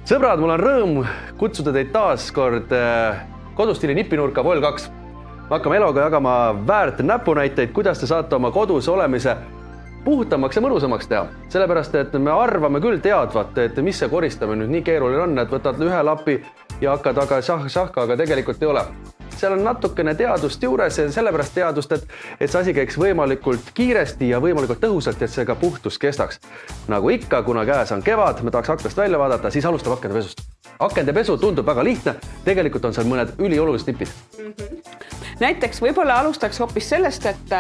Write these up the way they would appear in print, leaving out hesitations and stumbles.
Sõbrad, mul on rõõm kutsuda teid taas kord kodustiili nipinurka Vol 2. Me hakkame eluga jagama väärt näpunäiteid, kuidas te saate oma kodus olemise puhtamaks ja mõnusamaks teha. Sellepärast, et me arvame küll teadvat, et mis see koristamine nüüd nii keeruline on, et võtad ühe lapi ja hakkad aga šahka, aga tegelikult ei ole. Seal on natukene teadust juures ja sellepärast teadust, et see asi käiks võimalikult kiiresti ja võimalikult tõhusalt, et see ka puhtus kestaks. Nagu ikka, kuna käes on kevad, me tahaks aknast välja vaadata, siis alustab akendepesust. Akendepesu tundub väga lihtne, tegelikult on seal mõned üliolulised nipid. Näiteks võib-olla alustaks hoopis sellest, et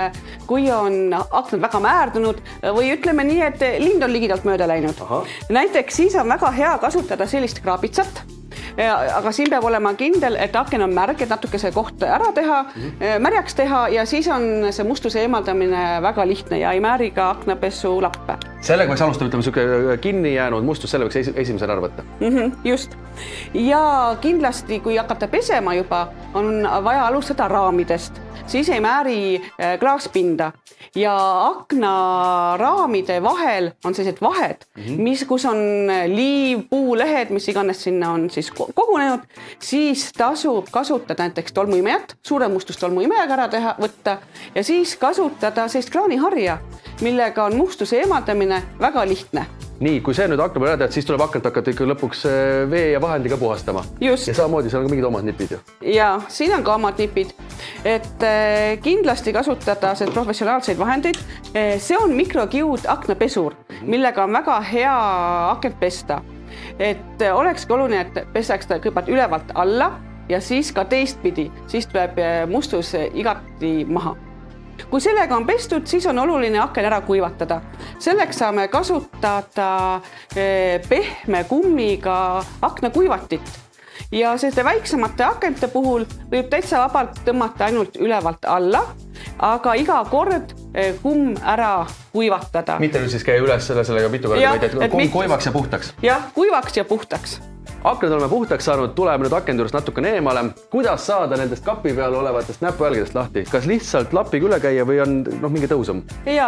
kui on aknad väga määrdunud või ütleme nii, et lind on ligidalt mööda läinud. Näiteks siis on väga hea kasutada sellist kraabitsat, aga siin peab olema kindel, et aken on märg, et natuke see koht ära teha, märjaks teha ja siis on see mustuse eemaldamine väga lihtne ja ei määri ka aknapesu lappe. Sellega võiks alustada, ütleme, selline kinni jäänud mustus, selle võiks esimesena ära võtta. Just. Ja kindlasti, kui hakata pesema juba, on vaja alustada raamidest. Siis ei määri klaaspinda ja aknaraamide vahel on sellised vahed, kus on liiv, puulehed, mis iganes sinna on siis kogunenud, siis tasub kasutada näiteks tolmuimejat, suure mustustolmuimejaga ära teha, võtta ja siis kasutada sellist kraaniharja, millega on mustuse eemaldamine väga lihtne. Nii, kui see nüüd akna peale tead, siis tuleb aknat hakata ikka lõpuks vee ja vahendiga puhastama. Just. Ja samamoodi seal on ka mingid omad nipid ju. Ja siin on ka omad nipid, et kindlasti kasutada professionaalseid vahendeid. See on mikrokiud aknapesur, millega on väga hea akent pesta. Et olekski oluline, et pestaks ta kõigepealt ülevalt alla ja siis ka teistpidi, siis tuleb mustus igati maha. Kui sellega on pestud, siis on oluline aken ära kuivatada. Selleks saame kasutada pehme kummiga aknakuivatit. Ja selliste väiksemate akente puhul võib täitsa vabalt tõmmata ainult ülevalt alla, aga iga kord kumm ära kuivatada. Mitte nüüd siis käi üles sellega mitu korda, vaid kuivaks ja puhtaks. Jah, kuivaks ja puhtaks. Aknad oleme puhtaks saanud, tuleme nüüd akende juurest natukene eemale. Kuidas saada nendest kapi peal olevatest näpujälgedest lahti? Kas lihtsalt lapiga üle käia või on mingi tõusum? Ja,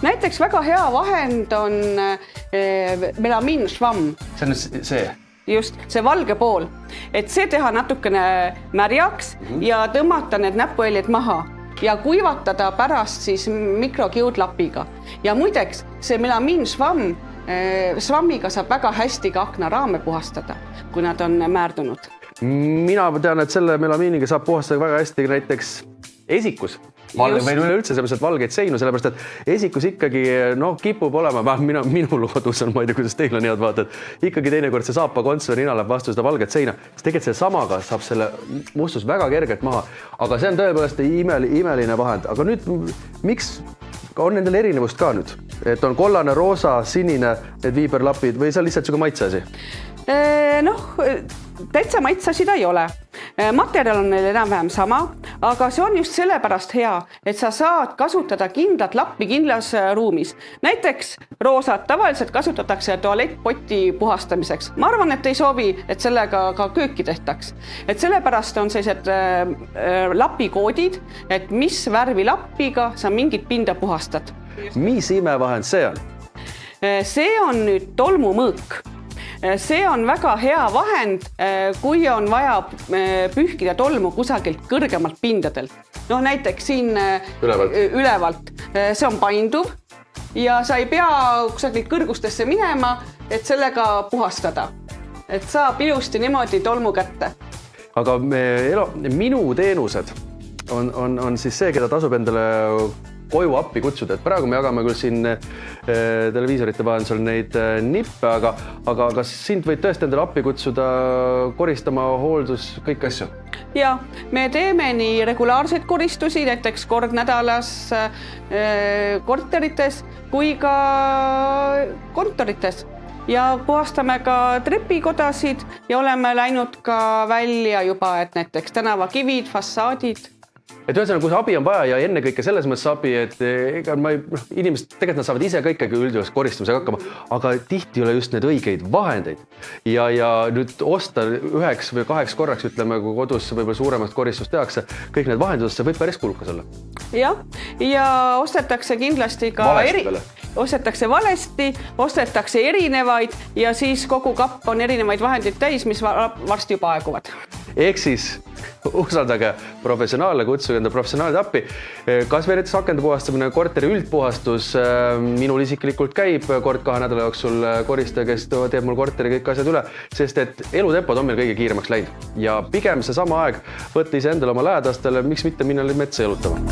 näiteks väga hea vahend on melamiin švamm. See on see? Just, see valge pool. Et see teha natukene märjaks ja tõmmata need näpueljed maha ja kuivatada pärast siis mikrokiudlapiga. Ja muideks, see melamiin švamm švammiga saab väga hästi ka aknaraame puhastada, kui nad on määrdunud. Mina tean, et selle melamiiniga saab puhastada väga hästi näiteks esikus. Või üleüldse sellepärast, et valgeid seinu, sellepärast, et esikus ikkagi kipub olema, minu kodus on, ma ei tea, kuidas teil on head vaatad, ikkagi teinekord see saapakonts või nina läheb vastu seda valget seina, siis tegelikult selle samaga saab selle mustus väga kergelt maha, aga see on tõepoolest imeline vahend. Aga nüüd, miks on nendel erinevust ka nüüd? Et on kollane, roosa, sinine, need viiberlapid või see on lihtsalt maitse asi? Täitsa maitse asi ta ei ole. Materjal on neil enam-vähem sama, aga see on just sellepärast hea, et sa saad kasutada kindlat lappi kindlas ruumis. Näiteks roosat tavaliselt kasutatakse tualettpoti puhastamiseks. Ma arvan, et ei soovi, et sellega ka kööki tehtaks. Et sellepärast on sellised lapikoodid, et mis värvi lappiga sa mingit pinda puhastad. Mis imevahend see on? See on nüüd tolmumõõk. See on väga hea vahend, kui on vaja pühkida tolmu kusagilt kõrgemalt pindadelt. Näiteks siin ülevalt. See on painduv ja sa ei pea kusagilt kõrgustesse minema, et sellega puhastada. Et saab ilusti niimoodi tolmu kätte. Aga minu teenused on siis see, keda tasub endale koju appi kutsuda, et praegu me jagame küll siin televiisorite vahendusel neid nippe, aga kas sind võid tõesti endale appi kutsuda, koristama, hooldus, kõik asju? Ja, me teeme nii regulaarseid koristusi, näiteks kord nädalas korterites kui ka kontorites. Ja puhastame ka trepikodasid ja oleme läinud ka välja juba, et näiteks tänavakivid, fassaadid. Et ühesõnaga, kui see abi on vaja ja enne kõike selles mõttes abi, et inimesed tegelikult nad saavad ise kõikegi üldjuhul koristamisega hakkama, aga tihti ei ole just need õigeid vahendeid. Ja nüüd osta 1 või 2 korraks, ütleme, kui kodus võib-olla suuremast koristust tehakse, kõik need vahendused, see võib päris kulukas olla. Ja ostetakse kindlasti ka ostetakse valesti, ostetakse erinevaid ja siis kogu kapp on erinevaid vahendeid täis, mis varsti juba aeguvad. Ehk siis usaldage professionaale, kutsuge enda professionaalid appi. Kas või näiteks akende puhastamine, korteri üldpuhastus, minul isiklikult käib kord 2 nädala jooksul koristaja, kes teeb mul korteri kõik asjad üle, sest et elutempod on meil kõige kiiremaks läinud. Ja pigem see sama aeg võtta ise endale oma lähedastele, miks mitte minna metsa jalutama.